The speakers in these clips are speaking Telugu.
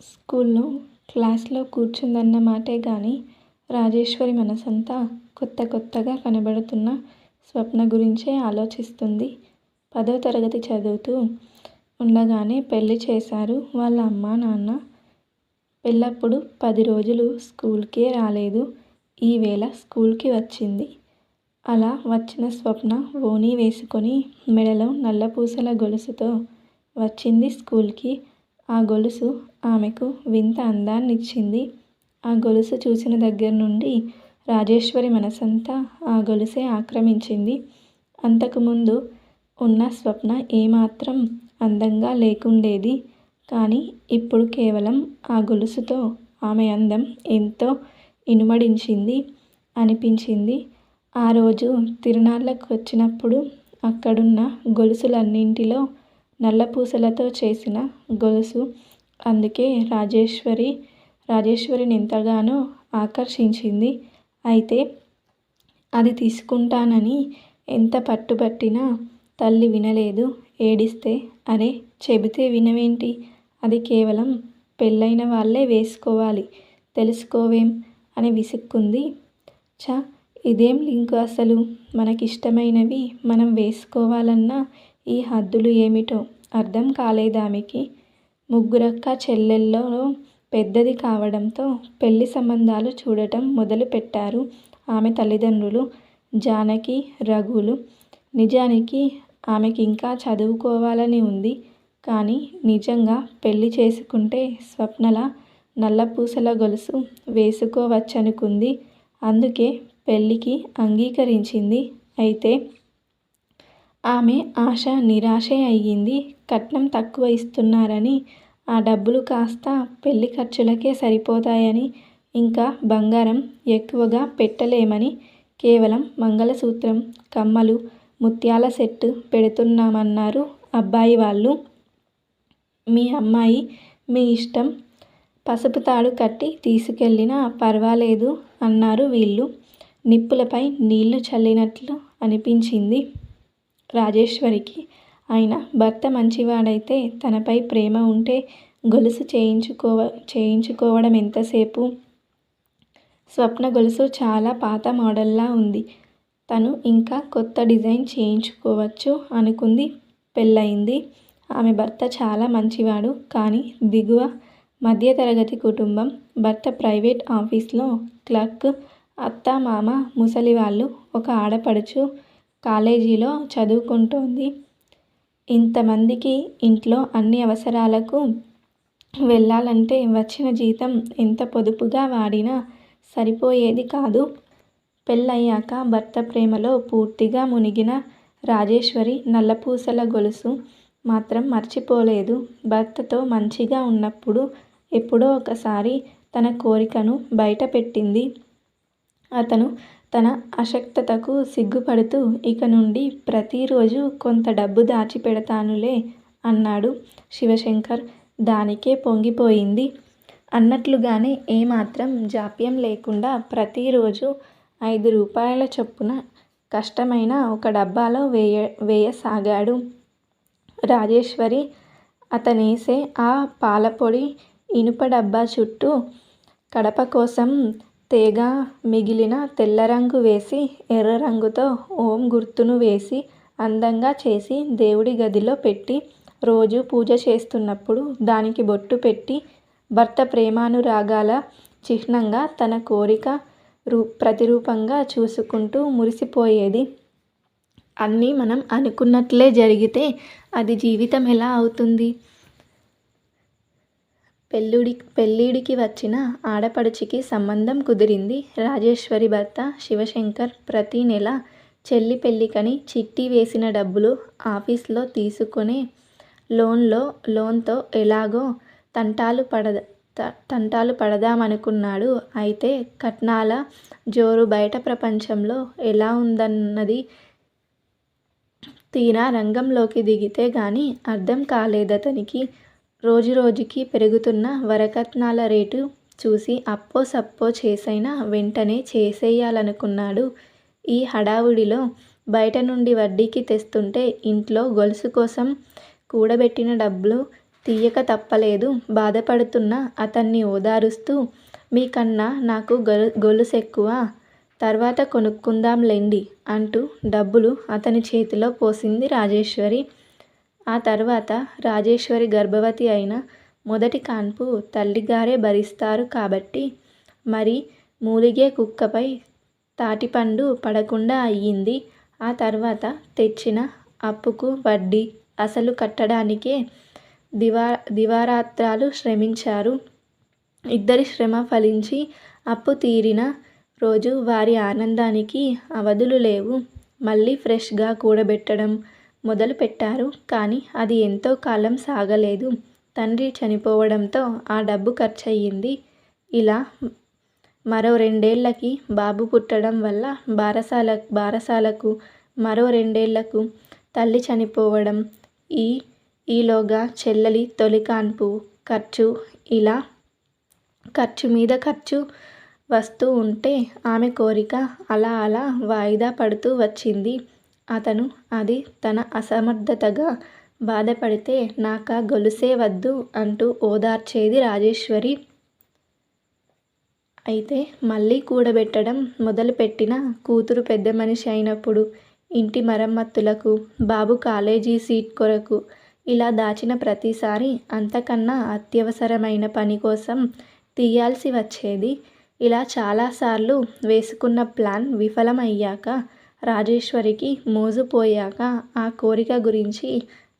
స్కూల్లో క్లాస్లో కూర్చుందన్న మాటే గాని రాజేశ్వరి మనసంతా కొత్త కొత్తగా కనబడుతున్న స్వప్న గురించే ఆలోచిస్తుంది. 10వ తరగతి చదువుతూ ఉండగానే పెళ్లి చేశారు వాళ్ళ అమ్మా నాన్న. పెళ్ళప్పుడు 10 రోజులు స్కూల్కే రాలేదు. ఈవేళ స్కూల్కి వచ్చింది. అలా వచ్చిన స్వప్న ఓణీ వేసుకొని మెడలో నల్లపూసల గొలుసుతో వచ్చింది స్కూల్కి. ఆ గొలుసు ఆమెకు వింత అందాన్నిచ్చింది. ఆ గొలుసు చూసిన దగ్గర నుండి రాజేశ్వరి మనసంతా ఆ గొలుసే ఆక్రమించింది. అంతకుముందు ఉన్న స్వప్న ఏమాత్రం అందంగా లేకుండేది. కానీ ఇప్పుడు కేవలం ఆ గొలుసుతో ఆమె అందం ఎంతో ఇనుమడించింది అనిపించింది. ఆ రోజు తిరునాళ్ళకు వచ్చినప్పుడు అక్కడున్న గొలుసులన్నింటిలో నల్లపూసలతో చేసిన గొలుసు అందుకే రాజేశ్వరిని ఎంతగానో ఆకర్షించింది. అయితే అది తీసుకుంటానని ఎంత పట్టుబట్టినా తల్లి వినలేదు. ఏడిస్తే అరే చెబితే వినవేంటి, అది కేవలం పెళ్ళైన వాళ్ళే వేసుకోవాలి, తెలుసుకోవేం అని విసుక్కుంది. ఛ, ఇదేం లింకు అసలు, మనకిష్టమైనవి మనం వేసుకోవాలన్న ఈ హద్దులు ఏమిటో అర్థం కాలేదామెకి. ముగ్గురక్క చెల్లెల్లో పెద్దది కావడంతో పెళ్లి సంబంధాలు చూడటం మొదలు పెట్టారు ఆమె తల్లిదండ్రులు జానకి, రఘులు. నిజానికి ఆమెకింకా చదువుకోవాలని ఉంది. కానీ నిజంగా పెళ్లి చేసుకుంటే స్వప్నలా నల్లపూసల గొలుసు వేసుకోవచ్చనుకుంది. అందుకే పెళ్లికి అంగీకరించింది. అయితే ఆమె ఆశ నిరాశే అయ్యింది. కట్నం తక్కువ ఇస్తున్నారని, ఆ డబ్బులు కాస్త పెళ్లి ఖర్చులకే సరిపోతాయని, ఇంకా బంగారం ఎక్కువగా పెట్టలేమని, కేవలం మంగళసూత్రం, కమ్మలు, ముత్యాల సెట్టు పెడుతున్నామన్నారు అబ్బాయి వాళ్ళు. మీ అమ్మాయి మీ ఇష్టం, పసుపు తాడు కట్టి తీసుకెళ్ళినా పర్వాలేదు అన్నారు వీళ్ళు. నిప్పులపై నీళ్లు చల్లినట్లు అనిపించింది రాజేశ్వరికి. అయినా భర్త మంచివాడైతే తనపై ప్రేమ ఉంటే గొలుసు చేయించుకోవడం ఎంతసేపు. స్వప్న గొలుసు చాలా పాత మోడల్లా ఉంది. తను ఇంకా కొత్త డిజైన్ చేయించుకోవచ్చు అనుకుంది. పెళ్ళయింది. ఆమె భర్త చాలా మంచివాడు. కానీ దిగువ మధ్యతరగతి కుటుంబం. భర్త ప్రైవేట్ ఆఫీస్లో క్లర్క్, అత్త మామ ముసలివాళ్ళు, ఒక ఆడపడుచు కాలేజీలో చదువుకుంటోంది. ఇంతమందికి ఇంట్లో అన్ని అవసరాలకు వెళ్ళాలంటే వచ్చిన జీతం ఎంత పొదుపుగా వాడినా సరిపోయేది కాదు. పెళ్ళయ్యాక భర్త ప్రేమలో పూర్తిగా మునిగిన రాజేశ్వరి నల్లపూసల గొలుసు మాత్రం మర్చిపోలేదు. భర్తతో మంచిగా ఉన్నప్పుడు ఎప్పుడో ఒకసారి తన కోరికను బయటపెట్టింది. అతను తన అశక్తతకు సిగ్గుపడుతూ ఇక నుండి ప్రతిరోజు కొంత డబ్బు దాచిపెడతానులే అన్నాడు. శివశంకర్ దానికే పొంగిపోయింది. అన్నట్లుగానే ఏమాత్రం జాప్యం లేకుండా ప్రతిరోజు 5 రూపాయల చొప్పున కష్టమైన ఒక డబ్బాలో వేయసాగాడు. రాజేశ్వరి అతనేసే ఆ పాలపొడి ఇనుప డబ్బా చుట్టూ కడప కోసం తేగా మిగిలిన తెల్లరంగు వేసి, ఎర్ర రంగుతో ఓం గుర్తును వేసి, అందంగా చేసి దేవుడి గదిలో పెట్టి, రోజూ పూజ చేస్తున్నప్పుడు దానికి బొట్టు పెట్టి, భర్త ప్రేమానురాగాల చిహ్నంగా తన కోరిక ప్రతిరూపంగా చూసుకుంటూ మురిసిపోయేది. అన్నీ మనం అనుకున్నట్లే జరిగితే అది జీవితం ఎలా అవుతుంది? పెళ్ళిడికి వచ్చిన ఆడపడుచుకి సంబంధం కుదిరింది. రాజేశ్వరి భర్త శివశంకర్ ప్రతి నెల చెల్లి పెళ్ళికని చిట్టి వేసిన డబ్బులు ఆఫీస్లో తీసుకునే లోన్తో ఎలాగో తంటాలు పడదామనుకున్నాడు. అయితే కట్నాల జోరు బయట ప్రపంచంలో ఎలా ఉందన్నది తీరా రంగంలోకి దిగితే గానీ అర్థం కాలేదతనికి. రోజురోజుకీ పెరుగుతున్న వరకట్నాల రేటు చూసి అప్పో సప్పో చేసైనా వెంటనే చేసెయ్యాలనుకున్నాడు. ఈ హడావుడిలో బయట నుండి వడ్డీకి తెస్తుంటే ఇంట్లో గొలుసు కోసం కూడబెట్టిన డబ్బులు తీయక తప్పలేదు. బాధపడుతున్న అతన్ని ఓదారుస్తూ, మీకన్నా నాకు గొలుసెక్కువ, తర్వాత కొనుక్కుందాంలెండి అంటూ డబ్బులు అతని చేతిలో పోసింది రాజేశ్వరి. ఆ తర్వాత రాజేశ్వరి గర్భవతి అయిన మొదటి కాన్పు తల్లిగారే భరిస్తారు కాబట్టి మరి మూలిగే కుక్కపై తాటిపండు పడకుండా అయ్యింది. ఆ తర్వాత తెచ్చిన అప్పుకు వడ్డీ, అసలు కట్టడానికే దివారాత్రాలు శ్రమించారు. ఇద్దరి శ్రమ ఫలించి అప్పు తీరిన రోజు వారి ఆనందానికి అవధులు లేవు. మళ్ళీ ఫ్రెష్గా కూడబెట్టడం మొదలుపెట్టారు. కానీ అది ఎంతో కాలం సాగలేదు. తండ్రి చనిపోవడంతో ఆ డబ్బు ఖర్చయింది. ఇలా మరో 2 ఏళ్లకి బాబు పుట్టడం వల్ల బారసాలకు, మరో 2 ఏళ్లకు తల్లి చనిపోవడం, ఈలోగా చెల్లెలి తొలి కాన్పు ఖర్చు, ఇలా ఖర్చు మీద ఖర్చు వస్తూ ఉంటే ఆమె కోరిక అలా అలా వాయిదా పడుతూ వచ్చింది. అతను అది తన అసమర్థతగా బాధపడితే నాకా గొలుసే వద్దు అంటూ ఓదార్చేది రాజేశ్వరి. అయితే మళ్ళీ కూడబెట్టడం మొదలుపెట్టిన కూతురు పెద్ద మనిషి అయినప్పుడు, ఇంటి మరమ్మతులకు, బాబు కాలేజీ సీట్ కొరకు, ఇలా దాచిన ప్రతిసారి అంతకన్నా అత్యవసరమైన పని కోసం తీయాల్సి వచ్చేది. ఇలా చాలాసార్లు వేసుకున్న ప్లాన్ విఫలమయ్యాక, రాజేశ్వరికి మోజుపోయాక ఆ కోరిక గురించి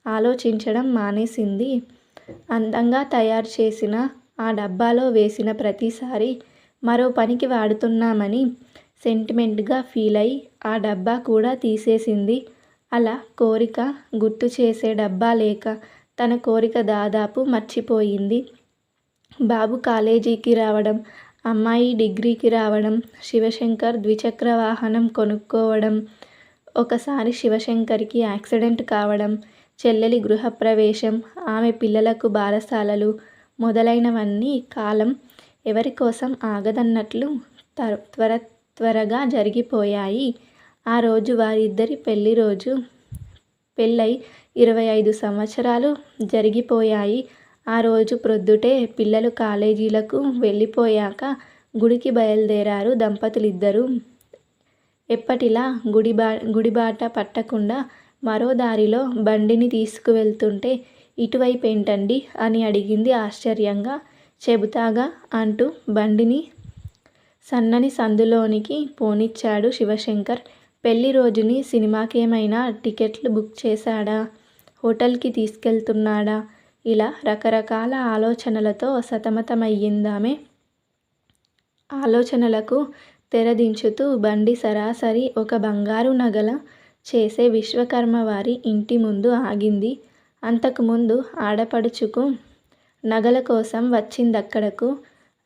ఆలోచించడం మానేసింది. అందంగా తయారు చేసిన ఆ డబ్బాలో వేసిన ప్రతిసారి మరో పనికి వాడుతున్నామని సెంటిమెంట్గా ఫీలై ఆ డబ్బా కూడా తీసేసింది. అలా కోరిక గుర్తు చేసే డబ్బా లేక తన కోరిక దాదాపు మర్చిపోయింది. బాబు కాలేజీకి రావడం, అమ్మాయి డిగ్రీకి రావడం, శివశంకర్ ద్విచక్ర వాహనం కొనుక్కోవడం, ఒకసారి శివశంకర్కి యాక్సిడెంట్ కావడం, చెల్లెలి గృహప్రవేశం, ఆమె పిల్లలకు బారసాలలు మొదలైనవన్నీ కాలం ఎవరికోసం ఆగదన్నట్లు త్వరగా జరిగిపోయాయి. ఆ రోజు వారిద్దరి పెళ్లిరోజు. పెళ్ళై 25 సంవత్సరాలు జరిగిపోయాయి. ఆ రోజు ప్రొద్దుటే పిల్లలు కాలేజీలకు వెళ్ళిపోయాక గుడికి బయలుదేరారు దంపతులిద్దరూ. ఎప్పటిలా గుడిబాట పట్టకుండా మరో దారిలో బండిని తీసుకువెళ్తుంటే, ఇటువైపేంటండి అని అడిగింది ఆశ్చర్యంగా. చెబుతాగా అంటూ బండిని సన్నని సందులోనికి పోనిచ్చాడు శివశంకర్. పెళ్లి రోజుని సినిమాకేమైనా టికెట్లు బుక్ చేశాడా? హోటల్కి తీసుకెళ్తున్నాడా? ఇలా రకరకాల ఆలోచనలతో సతమతమయ్యిందామె. ఆలోచనలకు తెరదించుతూ బండి సరాసరి ఒక బంగారు నగల చేసే విశ్వకర్మ వారి ఇంటి ముందు ఆగింది. అంతకుముందు ఆడపడుచుకు నగల కోసం వచ్చిందక్కడకు.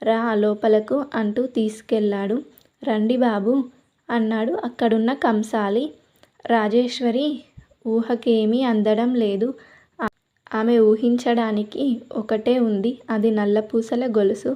రా లోపలకు అంటూ తీసుకెళ్ళాడు. రండి బాబూ అన్నాడు అక్కడున్న కంసాలి. రాజేశ్వరి ఊహకేమీ అందడం లేదు. ఆమె ఊహించడానికి ఒకటే ఉంది, అది నల్లపూసల గొలుసు.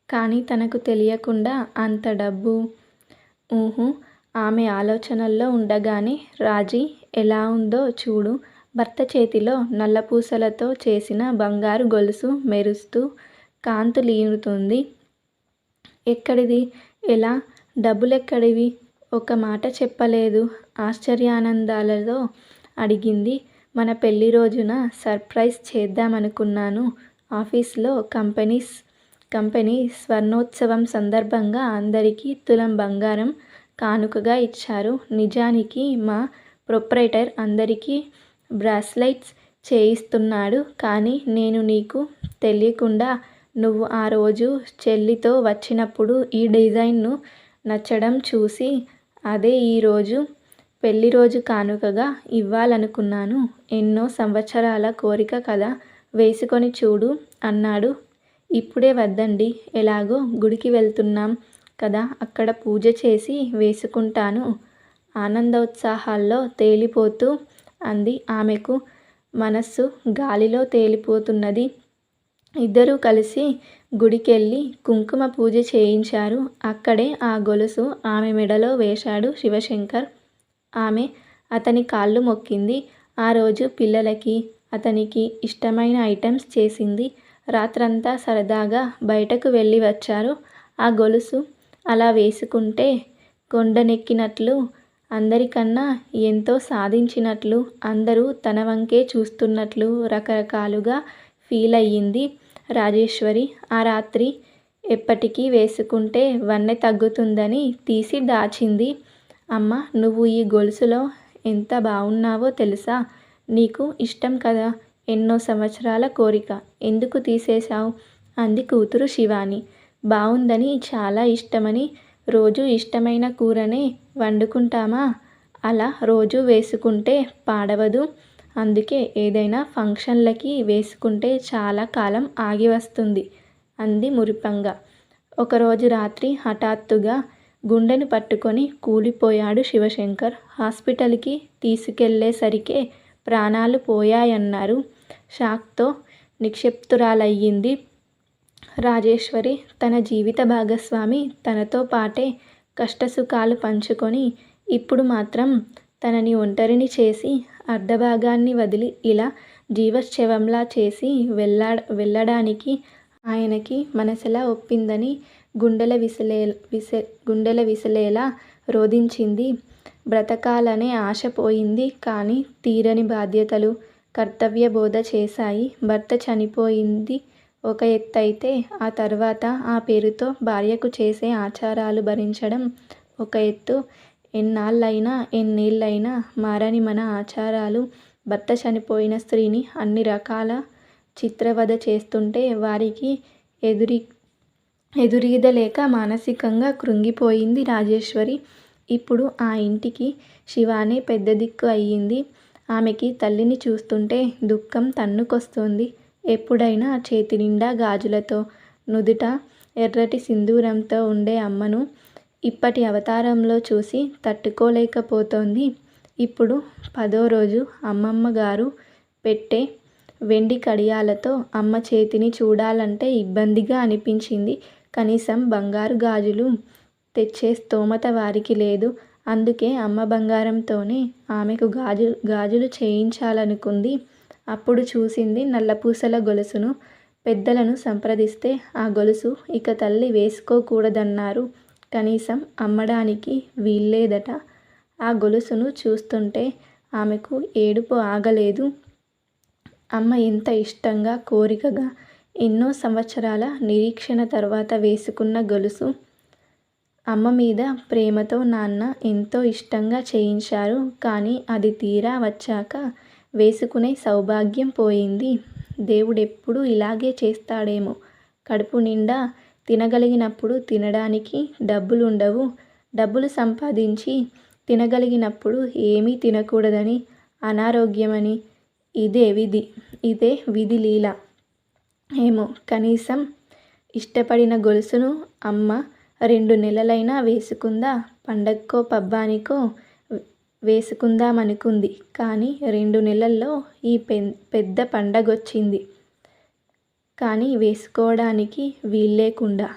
కానీ తనకు తెలియకుండా అంత డబ్బు. ఆమె ఆలోచనల్లో ఉండగానే రాజీ ఎలా ఉందో చూడు. భర్త చేతిలో నల్లపూసలతో చేసిన బంగారు గొలుసు మెరుస్తూ కాంతులీనుతుంది. ఎక్కడిది? ఎలా? డబ్బులెక్కడివి? ఒక్క మాట చెప్పలేదు ఆశ్చర్యానందాలతో అడిగింది. మన పెళ్లి రోజున సర్ప్రైజ్ చేద్దామనుకున్నాను. ఆఫీస్లో కంపెనీ స్వర్ణోత్సవం సందర్భంగా అందరికీ తులం బంగారం కానుకగా ఇచ్చారు. నిజానికి మా ప్రొప్రైటర్ అందరికీ బ్రాస్లెట్స్ చేయిస్తున్నాడు. కానీ నేను నీకు తెలియకుండా నువ్వు ఆ రోజు చెల్లితో వచ్చినప్పుడు ఈ డిజైన్ను నచ్చడం చూసి అదే ఈరోజు పెళ్లిరోజు కానుకగా ఇవ్వాలనుకున్నాను. ఎన్నో సంవత్సరాల కోరిక కదా, వేసుకొని చూడు అన్నాడు. ఇప్పుడే వద్దండి, ఎలాగో గుడికి వెళ్తున్నాం కదా, అక్కడ పూజ చేసి వేసుకుంటాను ఆనందోత్సాహాల్లో తేలిపోతూ అంది. ఆమెకు మనస్సు గాలిలో తేలిపోతున్నది. ఇద్దరూ కలిసి గుడికెళ్ళి కుంకుమ పూజ చేయించారు. అక్కడే ఆ గొలుసు ఆమె మెడలో వేశాడు శివశంకర్. ఆమె అతని కాళ్ళు మొక్కింది. ఆ రోజు పిల్లలకి అతనికి ఇష్టమైన ఐటమ్స్ చేసింది. రాత్రంతా సరదాగా బయటకు వెళ్ళి వచ్చారు. ఆ గొలుసు అలా వేసుకుంటే కొండనెక్కినట్లు, అందరికన్నా ఎంతో సాధించినట్లు, అందరూ తన వంకే చూస్తున్నట్లు రకరకాలుగా ఫీల్ అయ్యింది రాజేశ్వరి. ఆ రాత్రి ఎప్పటికీ వేసుకుంటే వన్నె తగ్గుతుందని తీసి దాచింది. అమ్మ, నువ్వు ఈ గొలుసులో ఎంత బావున్నావో తెలుసా? నీకు ఇష్టం కదా? ఎన్నో సంవత్సరాల కోరిక. ఎందుకు తీసేశావు? అంది కూతురు శివాని. బావుందని, చాలా ఇష్టమని రోజూ ఇష్టమైన కూరనే వండుకుంటామా? అలా రోజూ వేసుకుంటే పాడవదు. అందుకే ఏదైనా ఫంక్షన్లకి వేసుకుంటే చాలా కాలం ఆగి వస్తుంది అంది మురిపంగా. ఒకరోజు రాత్రి హఠాత్తుగా గుండెను పట్టుకొని కూలిపోయాడు శివశంకర్. హాస్పిటల్కి తీసుకెళ్ళేసరికే ప్రాణాలు పోయాయన్నారు. షాక్తో నిక్షిప్తురాలయ్యింది రాజేశ్వరి. తన జీవిత భాగస్వామి తనతో పాటే కష్టసుఖాలు పంచుకొని ఇప్పుడు మాత్రం తనని ఒంటరిని చేసి, అర్ధభాగాన్ని వదిలి ఇలా జీవచ్ఛవంలా చేసి వెళ్ళడానికి ఆయనకి మనసెలా ఒప్పిందని గుండెల విసిలేలా రోదించింది. బ్రతకాలనే ఆశ పోయింది. కానీ తీరని బాధ్యతలు, కర్తవ్యబోధ చేశాయి. భర్త చనిపోయింది ఒక ఎత్తయితే, ఆ తర్వాత ఆ పేరుతో భార్యకు చేసే ఆచారాలు భరించడం ఒక ఎత్తు. ఎన్నేళ్ళైనా మారని మన ఆచారాలు. భర్త చనిపోయిన స్త్రీని అన్ని రకాల చిత్రవద చేస్తుంటే వారికి ఎదురీదలేక మానసికంగా కృంగిపోయింది రాజేశ్వరి. ఇప్పుడు ఆ ఇంటికి శివానే పెద్ద దిక్కు అయ్యింది. ఆమెకి తల్లిని చూస్తుంటే దుఃఖం తన్నుకొస్తోంది. ఎప్పుడైనా చేతినిండా గాజులతో, నుదుట ఎర్రటి సింధూరంతో ఉండే అమ్మను ఇప్పటి అవతారంలో చూసి తట్టుకోలేకపోతోంది. ఇప్పుడు 10వ రోజు అమ్మమ్మగారు పెట్టే వెండి కడియాలతో అమ్మ చేతిని చూడాలంటే ఇబ్బందిగా అనిపించింది. కనీసం బంగారు గాజులు తెచ్చే స్తోమత వారికి లేదు. అందుకే అమ్మ బంగారంతోనే ఆమెకు గాజులు చేయించాలనుకుంది. అప్పుడు చూసింది నల్లపూసల గొలుసును. పెద్దలను సంప్రదిస్తే ఆ గొలుసు ఇక తల్లి వేసుకోకూడదన్నారు. కనీసం అమ్మడానికి వీల్లేదట. ఆ గొలుసును చూస్తుంటే ఆమెకు ఏడుపు ఆగలేదు. అమ్మ ఎంత ఇష్టంగా, కోరికగా, ఎన్నో సంవత్సరాల నిరీక్షణ తర్వాత వేసుకున్న గొలుసు. అమ్మ మీద ప్రేమతో నాన్న ఎంతో ఇష్టంగా చేయించారు. కానీ అది తీరా వచ్చాక వేసుకునే సౌభాగ్యం పోయింది. దేవుడెప్పుడూ ఇలాగే చేస్తాడేమో. కడుపు నిండా తినగలిగినప్పుడు తినడానికి డబ్బులుండవు. డబ్బులు సంపాదించి తినగలిగినప్పుడు ఏమీ తినకూడదని, అనారోగ్యమని. ఇదే విధి లీల ఏమో. కనీసం ఇష్టపడిన గొలుసును అమ్మ 2 నెలలైనా వేసుకుందా? పండక్కో పబ్బానికో వేసుకుందామనుకుంది. కానీ 2 నెలల్లో ఈ పెద్ద పండగొచ్చింది. కానీ వేసుకోవడానికి వీల్లేకుండా.